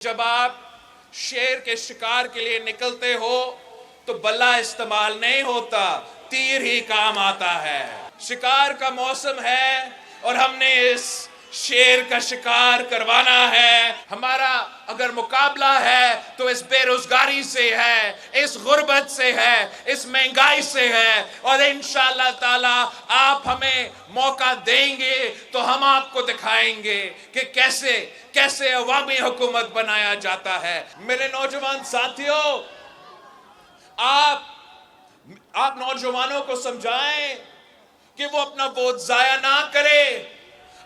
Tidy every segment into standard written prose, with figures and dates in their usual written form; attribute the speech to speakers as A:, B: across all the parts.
A: जब आप शेर के शिकार के लिए निकलते हो तो बल्ला इस्तेमाल नहीं होता, तीर ही काम आता है। शिकार का मौसम है और हमने इस शेर का शिकार करवाना है। हमारा अगर मुकाबला है तो इस बेरोजगारी से है, इस गुर्बत से है, इस महंगाई से है, और इंशाअल्लाह ताला आप हमें मौका देंगे तो हम आपको दिखाएंगे कि कैसे कैसे अवामी हुकूमत बनाया जाता है। मेरे नौजवान साथियों, आप नौजवानों को समझाएं कि वो अपना वोट जाया ना करे।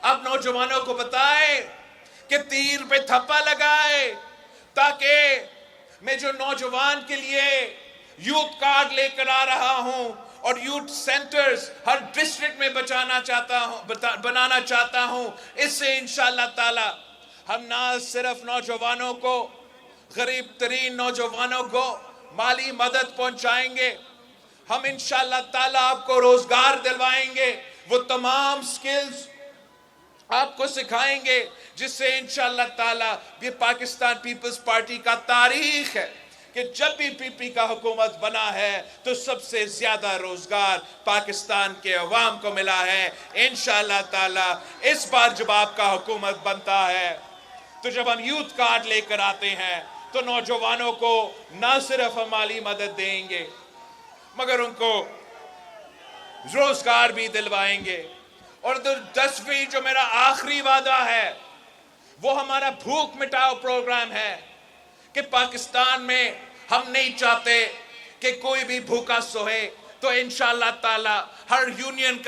A: आप नौजवानों को बताएं कि तीर पे थप्पा लगाए, ताकि मैं जो नौजवान के लिए यूथ कार्ड लेकर आ रहा हूं और यूथ सेंटर्स हर डिस्ट्रिक्ट में बनाना चाहता हूं, इससे इंशाअल्लाह ताला हम ना सिर्फ नौजवानों को, गरीब तरीन नौजवानों को माली मदद पहुंचाएंगे, हम इंशाअल्लाह ताला आपको रोजगार दिलवाएंगे, वो तमाम स्किल्स आपको सिखाएंगे जिससे इंशाअल्लाह ताला ये पाकिस्तान पीपल्स पार्टी का तारीख है कि जब भी पीपी का हुकूमत बना है तो सबसे ज्यादा रोजगार पाकिस्तान के अवाम को मिला है। इंशाअल्लाह ताला इस बार जब आपका हुकूमत बनता है तो जब हम यूथ कार्ड लेकर आते हैं तो नौजवानों को न सिर्फ हम माली मदद देंगे मगर उनको रोजगार भी दिलवाएंगे। और 10वीं जो मेरा आखिरी वादा है वो हमारा भूख मिटाओ प्रोग्राम है कि पाकिस्तान में हम नहीं चाहते कि कोई भी भूखा सोए। तो इंशाअल्लाह ताला हर यूनियन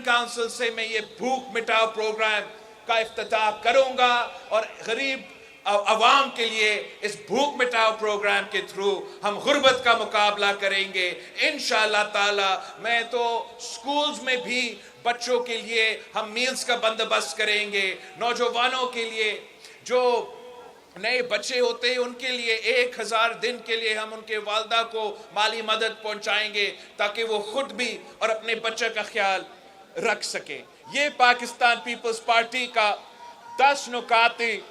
A: काउंसिल से मैं ये भूख मिटाओ प्रोग्राम का इफ्तिताह करूंगा और गरीब अवाम के लिए इस भूख मिटाओ प्रोग्राम के थ्रू हम गुर्बत का मुकाबला करेंगे इंशाअल्लाह ताला। मैं तो स्कूल्स में भी बच्चों के लिए हम मील्स का बंदोबस्त करेंगे। नौजवानों के लिए जो नए बच्चे होते हैं उनके लिए 1000 दिन के लिए हम उनके वालदा को माली मदद पहुंचाएंगे ताकि वो खुद भी और अपने बच्चे का ख्याल रख सके। ये पाकिस्तान पीपल्स पार्टी का 10 नुकाती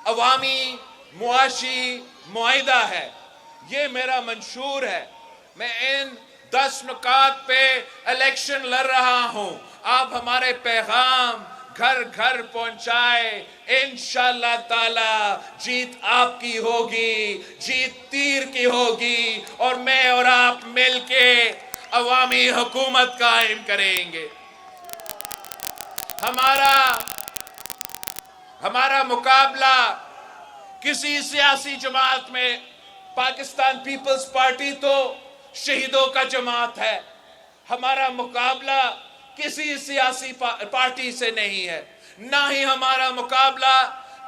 A: अवामी मुआशी मुआहिदा है, ये मेरा मंशूर है। मैं इन 10 नुकात पे इलेक्शन लड़ रहा हूं। आप हमारे पैगाम घर घर पहुंचाए, इंशाअल्लाह ताला जीत आपकी होगी, जीत तीर की होगी और मैं और आप मिलके अवामी हुकूमत कायम करेंगे। हमारा मुकाबला किसी सियासी जमात में, पाकिस्तान पीपल्स पार्टी तो शहीदों का जमात है, हमारा मुकाबला किसी सियासी पार्टी से नहीं है, ना ही हमारा मुकाबला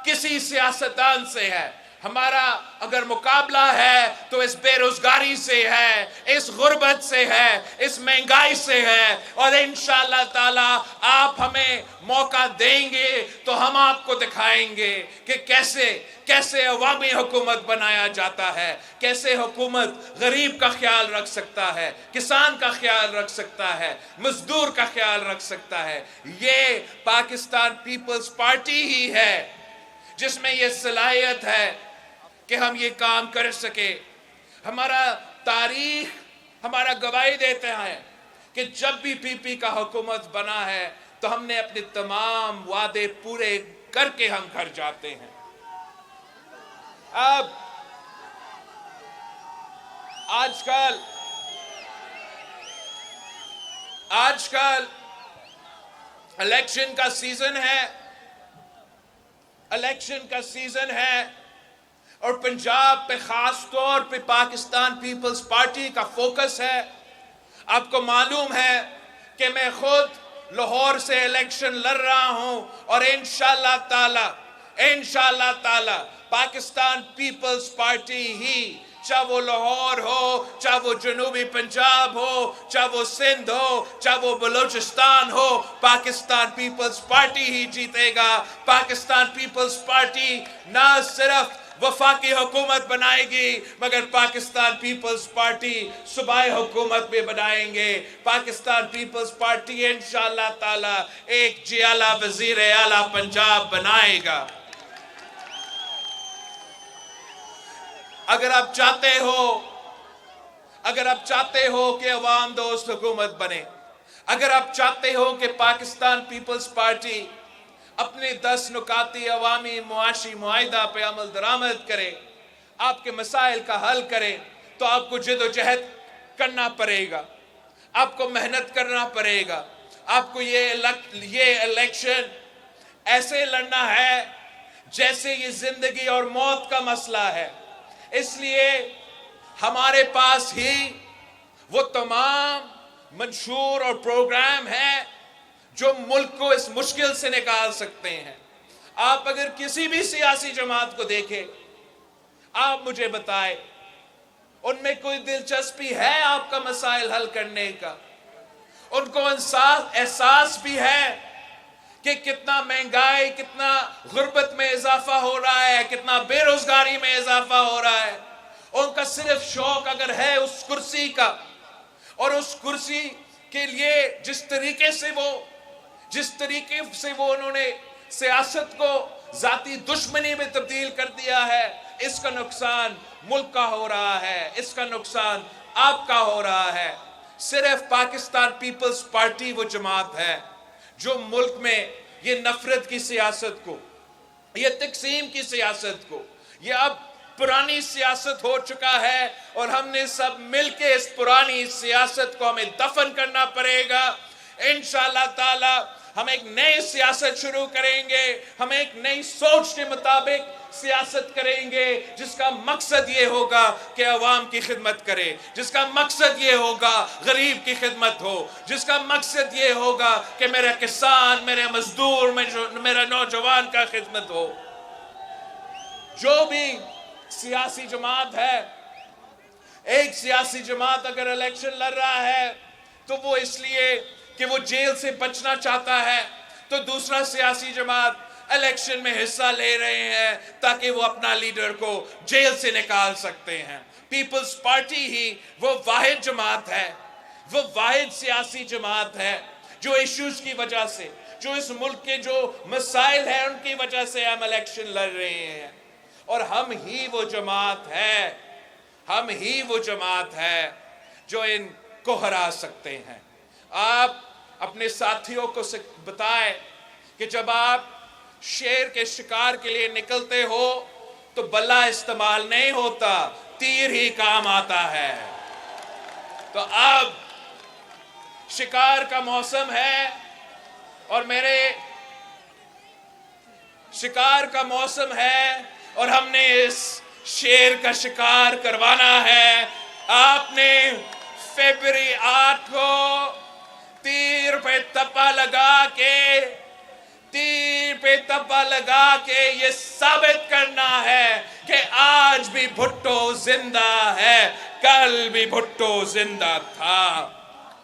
A: किसी सियासतदान से है। हमारा अगर मुकाबला है तो इस बेरोजगारी से है, इस गुर्बत से है, इस महंगाई से है, और इंशाअल्लाह ताला आप हमें मौका देंगे तो हम आपको दिखाएंगे कि कैसे कैसे अवामी हुकूमत बनाया जाता है, कैसे हुकूमत गरीब का ख्याल रख सकता है, किसान का ख्याल रख सकता है, मजदूर का ख्याल रख सकता है। ये पाकिस्तान पीपल्स पार्टी ही है जिसमें ये सलाहियत है कि हम ये काम कर सके। हमारा तारीख हमारा गवाही देते हैं कि जब भी पीपी का हुकूमत बना है तो हमने अपने तमाम वादे पूरे करके हम घर जाते हैं। अब आजकल इलेक्शन का सीजन है और पंजाब पे खास तौर पे पाकिस्तान पीपल्स पार्टी का फोकस है। आपको मालूम है कि मैं खुद लाहौर से इलेक्शन लड़ रहा हूं और इंशाअल्लाह ताला पाकिस्तान पीपल्स पार्टी ही, चाहे वो लाहौर हो, चाहे वो जनूबी पंजाब हो, चाहे वो सिंध हो, चाहे वो बलूचिस्तान हो, पाकिस्तान पीपल्स पार्टी ही जीतेगा। पाकिस्तान पीपल्स पार्टी ना सिर्फ वफाकी हुकूमत बनाएगी मगर पाकिस्तान पीपल्स पार्टी सूबाई हुकूमत भी बनाएंगे। पाकिस्तान पीपल्स पार्टी इंशाअल्लाह ताला एक जियाला वजीर आला पंजाब बनाएगा। اگر آپ چاہتے ہو کہ عوام دوست حکومت بنے، اگر آپ چاہتے ہو کہ پاکستان پیپلز پارٹی اپنے 10 نکاتی عوامی معاشی معاہدہ پہ عمل درآمد کرے، آپ کے مسائل کا حل کرے، تو آپ کو جد و جہد کرنا پڑے گا، آپ کو محنت کرنا پڑے گا، آپ کو یہ الیکشن ایسے لڑنا ہے جیسے یہ زندگی اور موت کا مسئلہ ہے۔ اس لیے ہمارے پاس ہی وہ تمام منشور اور پروگرام ہیں جو ملک کو اس مشکل سے نکال سکتے ہیں۔ آپ اگر کسی بھی سیاسی جماعت کو دیکھیں، آپ مجھے بتائیں ان میں کوئی دلچسپی ہے آپ کا مسائل حل کرنے کا؟ ان کو احساس بھی ہے کہ کتنا مہنگائی، کتنا غربت میں اضافہ ہو رہا ہے، کتنا بے روزگاری میں اضافہ ہو رہا ہے۔ ان کا صرف شوق اگر ہے اس کرسی کا، اور اس کرسی کے لیے جس طریقے سے وہ انہوں نے سیاست کو ذاتی دشمنی میں تبدیل کر دیا ہے، اس کا نقصان ملک کا ہو رہا ہے، اس کا نقصان آپ کا ہو رہا ہے۔ صرف پاکستان پیپلز پارٹی وہ جماعت ہے جو ملک میں یہ نفرت کی سیاست کو، یہ تقسیم کی سیاست کو، یہ اب پرانی سیاست ہو چکا ہے، اور ہم نے سب مل کے اس پرانی سیاست کو ہمیں دفن کرنا پڑے گا۔ انشاءاللہ تعالی ہم ایک نئی سیاست شروع کریں گے، ہم ایک نئی سوچ کے مطابق سیاست کریں گے، جس کا مقصد یہ ہوگا کہ عوام کی خدمت کرے، جس کا مقصد یہ ہوگا غریب کی خدمت ہو، جس کا مقصد یہ ہوگا کہ میرا کسان، میرے مزدور، میرا نوجوان کا خدمت ہو۔ جو بھی سیاسی جماعت ہے، ایک سیاسی جماعت اگر الیکشن لڑ رہا ہے تو وہ اس لیے کہ وہ جیل سے بچنا چاہتا ہے، تو دوسرا سیاسی جماعت الیکشن میں حصہ لے رہے ہیں تاکہ وہ اپنا لیڈر کو جیل سے نکال سکتے ہیں۔ پیپلز پارٹی ہی وہ واحد جماعت ہے، وہ واحد سیاسی جماعت ہے جو ایشوز کی وجہ سے، جو اس ملک کے جو مسائل ہیں ان کی وجہ سے ہم الیکشن لڑ رہے ہیں، اور ہم ہی وہ جماعت ہے جو ان کو ہرا سکتے ہیں۔ آپ اپنے ساتھیوں کو بتائیں کہ جب آپ شیر کے شکار کے لیے نکلتے ہو تو بلہ استعمال نہیں ہوتا، تیر ہی کام آتا ہے۔ تو اب شکار کا موسم ہے، اور میرے شکار کا موسم ہے، اور ہم نے اس شیر کا شکار کروانا ہے۔ آپ نے فیبری 8 کو تیر پہ تپا لگا کے یہ ثابت کرنا ہے کہ آج بھی بھٹو زندہ ہے، کل بھی بھٹو زندہ تھا۔